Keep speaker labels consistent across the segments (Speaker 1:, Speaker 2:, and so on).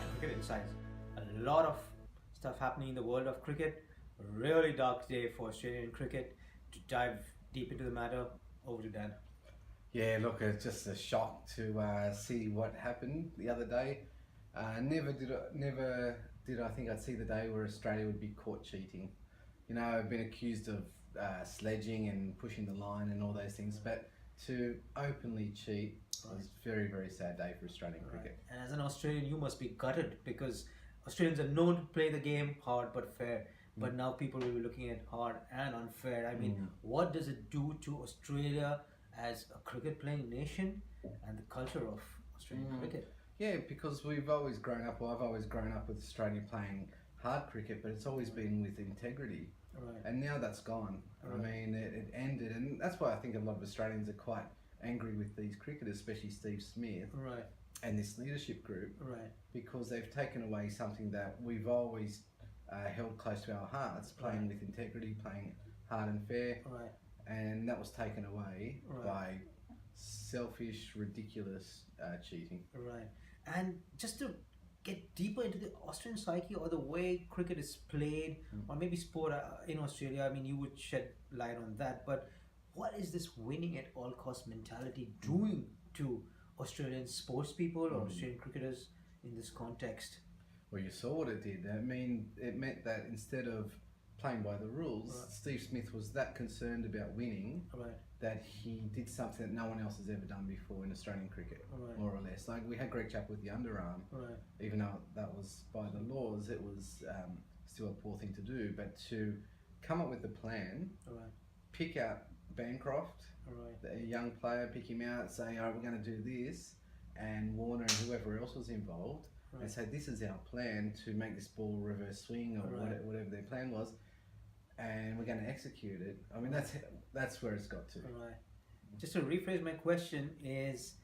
Speaker 1: back to Cricket Insights. A lot of stuff happening in the world of cricket. A really dark day for Australian cricket. To dive deep into the matter, over to Dan.
Speaker 2: Yeah, look, it's just a shock to see what happened the other day. Never did I think I'd see the day where Australia would be caught cheating. You know, I've been accused of sledging and pushing the line and all those things, but to openly cheat was a very, very sad day for Australian cricket.
Speaker 1: And as an Australian, you must be gutted because Australians are known to play the game hard but fair. But now people will be looking at hard and unfair. I mean, what does it do to Australia as a cricket playing nation and the culture of Australian cricket?
Speaker 2: Yeah, because we've always grown up, well, I've always grown up with Australia playing hard cricket, but it's always been with integrity.
Speaker 1: Right.
Speaker 2: And now that's gone. I mean, it ended, and that's why I think a lot of Australians are quite angry with these cricketers, especially Steve Smith
Speaker 1: Right.
Speaker 2: and this leadership group,
Speaker 1: Right.
Speaker 2: because they've taken away something that we've always held close to our hearts, playing with integrity, playing hard and fair,
Speaker 1: Right.
Speaker 2: and that was taken away
Speaker 1: Right.
Speaker 2: by selfish, ridiculous cheating.
Speaker 1: Right. And just to get deeper into the Australian psyche or the way cricket is played, or maybe sport in Australia, I mean, you would shed light on that. But what is this winning at all cost mentality doing to Australian sports people or Australian cricketers in this context?
Speaker 2: Well, you saw what it did. I mean, it meant that instead of playing by the rules, Steve Smith was that concerned about winning
Speaker 1: Right.
Speaker 2: that he did something that no one else has ever done before in Australian cricket,
Speaker 1: Right.
Speaker 2: more or less. Like we had Greg Chappell with the underarm,
Speaker 1: Right.
Speaker 2: even though that was by the laws, it was still a poor thing to do. But to come up with a plan,
Speaker 1: Right.
Speaker 2: pick out Bancroft,
Speaker 1: Right.
Speaker 2: a young player, pick him out, say, all right, we're going to do this, and Warner and whoever else was involved, and say, this is our plan to make this ball reverse swing or whatever their plan was, and we're going to execute it. I mean, that's where it's got to.
Speaker 1: Right. Just to rephrase my question is,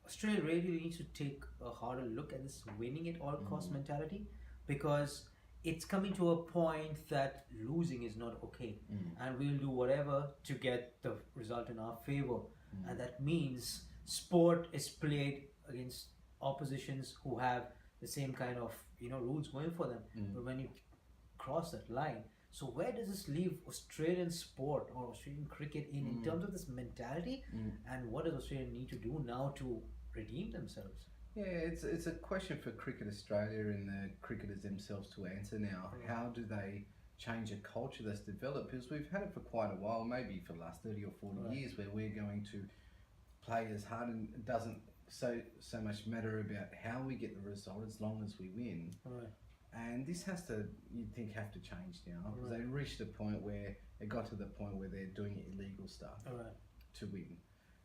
Speaker 1: Australia really needs to take a harder look at this winning at all cost mentality, because it's coming to a point that losing is not okay, and we'll do whatever to get the result in our favor, and that means sport is played against oppositions who have the same kind of rules going for them. But when you cross that line, so where does this leave Australian sport or Australian cricket in terms of this mentality, and what does Australia need to do now to redeem themselves?
Speaker 2: Yeah, it's a question for Cricket Australia and the cricketers themselves to answer now. How do they change a culture that's developed? Because we've had it for quite a while, maybe for the last 30 or 40 years, where we're going to play as hard, and it doesn't so much matter about how we get the result as long as we win.
Speaker 1: Right.
Speaker 2: And this has to, you'd think, have to change now, because they reached a point where it got to the point where they're doing illegal stuff to win.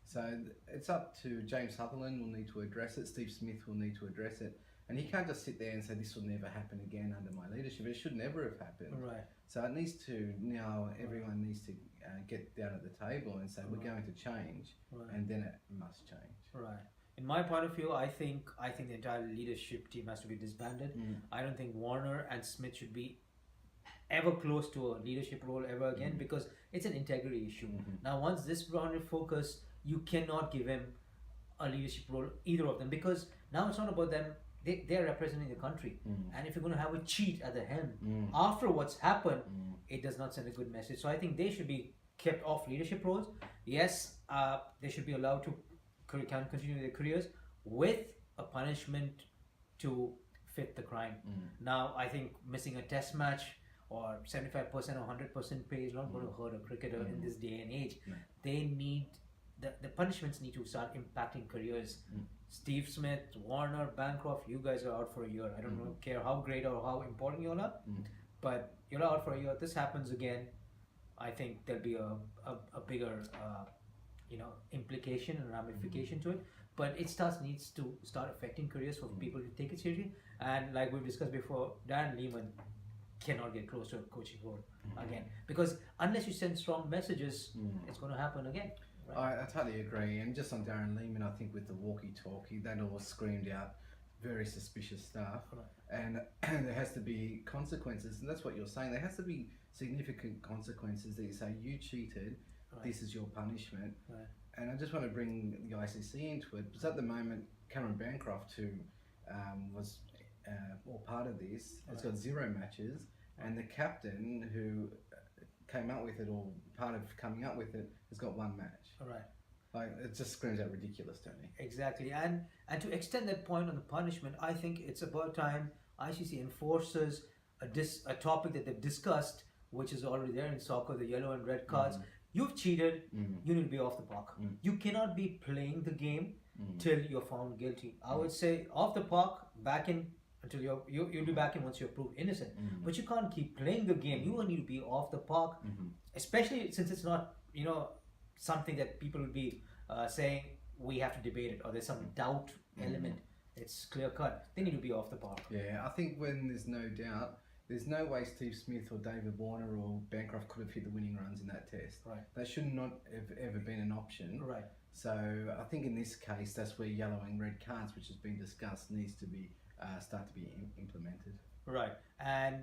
Speaker 2: So it's up to James Sutherland will need to address it, Steve Smith will need to address it, and he can't just sit there and say this will never happen again under my leadership. It should never have happened.
Speaker 1: Right.
Speaker 2: So it needs to, now everyone needs to get down at the table and say we're going to change, and then it must change.
Speaker 1: Right. In my point of view, I think the entire leadership team has to be disbanded. I don't think Warner and Smith should be ever close to a leadership role ever again, because it's an integrity issue. Now, once this grounded focus, you cannot give him a leadership role, either of them, because now it's not about them. They're representing the country, and if you're going to have a cheat at the helm after what's happened, it does not send a good message. So I think they should be kept off leadership roles. Yes, they should be allowed to continue their careers with a punishment to fit the crime. Now, I think missing a test match or 75% or 100% pay is not going to hurt a cricketer in this day and age. They need the punishments need to start impacting careers. Steve Smith, Warner, Bancroft, you guys are out for a year. I don't care how great or how important you are, but you're out for a year. If this happens again, I think there'll be a bigger implication and ramification to it. But it needs to start affecting careers for people to take it seriously. And like we've discussed before, Darren Lehman cannot get close to a coaching role again, because unless you send strong messages, it's going to happen again. Right?
Speaker 2: I totally agree. And just on Darren Lehman, I think with the walkie-talkie, that all screamed out very suspicious stuff. And there has to be consequences, and that's what you're saying. There has to be significant consequences that you say, you cheated, this is your punishment. And I just want to bring the ICC into it, because at the moment, Cameron Bancroft, who was or part of this, has got 0 matches, and the captain who came up with it, or part of coming up with it, has got 1 match.
Speaker 1: Right.
Speaker 2: Like, it just screams out ridiculous to me.
Speaker 1: Exactly, and to extend that point on the punishment, I think it's about time ICC enforces a topic that they've discussed, which is already there in soccer, the yellow and red cards. You've cheated, you need to be off the park. You cannot be playing the game till you're found guilty. I would say off the park, back in until you'll be back in once you're proved innocent. But you can't keep playing the game. You need to be off the park, especially since it's not something that people will be saying we have to debate it, or there's some doubt element. It's clear cut. They need to be off the park.
Speaker 2: Yeah, I think when there's no doubt, there's no way Steve Smith or David Warner or Bancroft could have hit the winning runs in that test.
Speaker 1: Right.
Speaker 2: That should not have ever been an option.
Speaker 1: Right.
Speaker 2: So I think in this case, that's where yellow and red cards, which has been discussed, needs to be start to be implemented.
Speaker 1: Right. And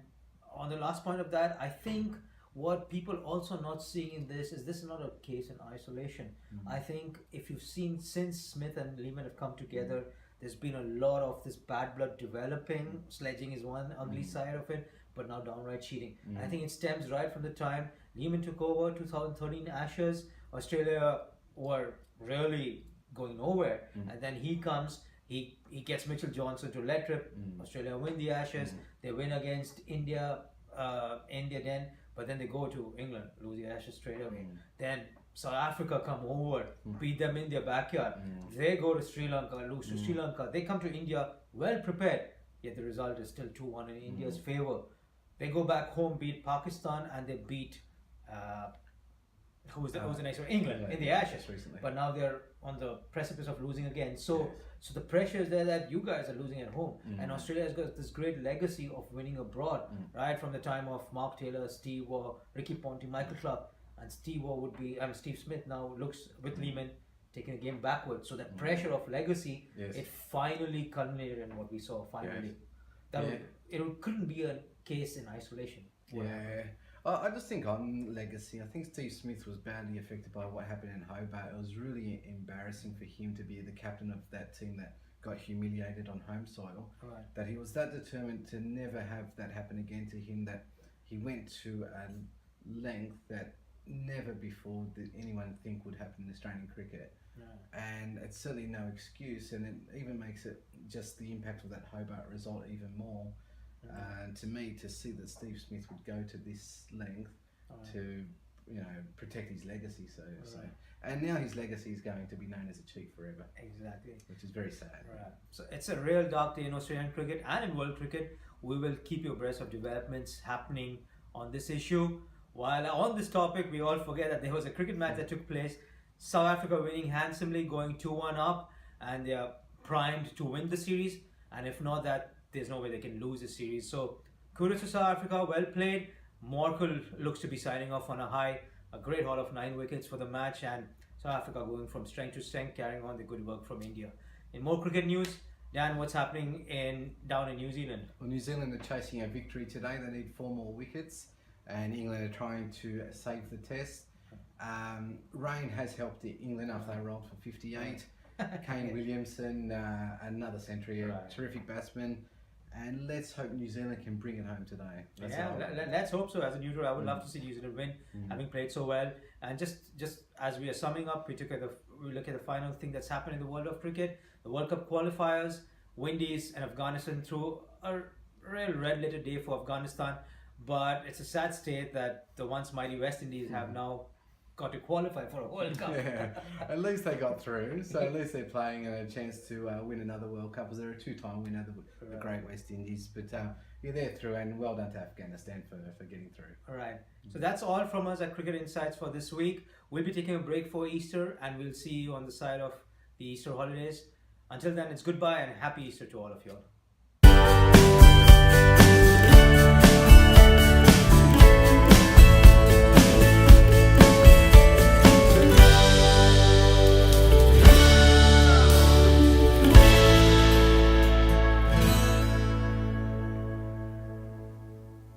Speaker 1: on the last point of that, I think what people also not seeing in this is not a case in isolation. I think if you've seen since Smith and Lehman have come together, there's been a lot of this bad blood developing. Sledging is one ugly side of it, but now downright cheating. And I think it stems right from the time Lehman took over, 2013 Ashes. Australia were really going nowhere, and then he comes. He gets Mitchell Johnson to let rip. Australia win the Ashes. They win against India. But then they go to England, lose the Ashes straight away. Then South Africa come over, beat them in their backyard. They go to Sri Lanka, lose to Sri Lanka. They come to India well prepared, yet the result is still 2-1 in India's favor. They go back home, beat Pakistan, and they beat who was the next one? England in the Ashes
Speaker 2: recently.
Speaker 1: But now they're on the precipice of losing again. So the pressure is there that you guys are losing at home, and Australia has got this great legacy of winning abroad, right from the time of Mark Taylor, Steve Waugh, Ricky Ponting, Michael Clark, and Steve Smith now looks with Lehman taking the game backwards. So that pressure of legacy, it finally culminated in what we saw. Finally, it couldn't be a case in isolation.
Speaker 2: I just think on legacy, I think Steve Smith was badly affected by what happened in Hobart. It was really embarrassing for him to be the captain of that team that got humiliated on home soil.
Speaker 1: Right.
Speaker 2: That he was that determined to never have that happen again to him, that he went to a length that never before did anyone think would happen in Australian cricket. And it's certainly no excuse, and it even makes it just the impact of that Hobart result even more. And to me, to see that Steve Smith would go to this length to protect his legacy, so and now his legacy is going to be known as a cheat forever.
Speaker 1: Exactly,
Speaker 2: which is very sad.
Speaker 1: Right. So it's a real dark day in Australian cricket and in world cricket. We will keep you abreast of developments happening on this issue. While on this topic, we all forget that there was a cricket match that took place. South Africa winning handsomely, going 2-1 up, and they are primed to win the series. And if not that, there's no way they can lose the series. So kudos to South Africa, well played. Morkel looks to be signing off on a high. A great haul of 9 wickets for the match, and South Africa going from strength to strength, carrying on the good work from India. In more cricket news, Dan, what's happening down in New Zealand?
Speaker 2: Well, New Zealand are chasing a victory today. They need 4 more wickets, and England are trying to save the test. Rain has helped England after they rolled for 58. Kane Williamson, another century, a terrific batsman. And let's hope New Zealand can bring it home today.
Speaker 1: Let's hope so. As a neutral, I would love to see New Zealand win, having played so well. And just as we are summing up, we look at the final thing that's happened in the world of cricket. The World Cup qualifiers, Windies and Afghanistan through a real red-letter day for Afghanistan. But it's a sad state that the once mighty West Indies have now got to qualify for a World Cup.
Speaker 2: At least they got through, so at least they're playing a chance to win another World Cup, as they're a 2-time winner, the great West Indies. But they're through, and well done to Afghanistan for getting through.
Speaker 1: All right, so that's all from us at Cricket Insights for this week. We'll be taking a break for Easter, and we'll see you on the side of the Easter holidays. Until then, it's goodbye and happy Easter to all of you all.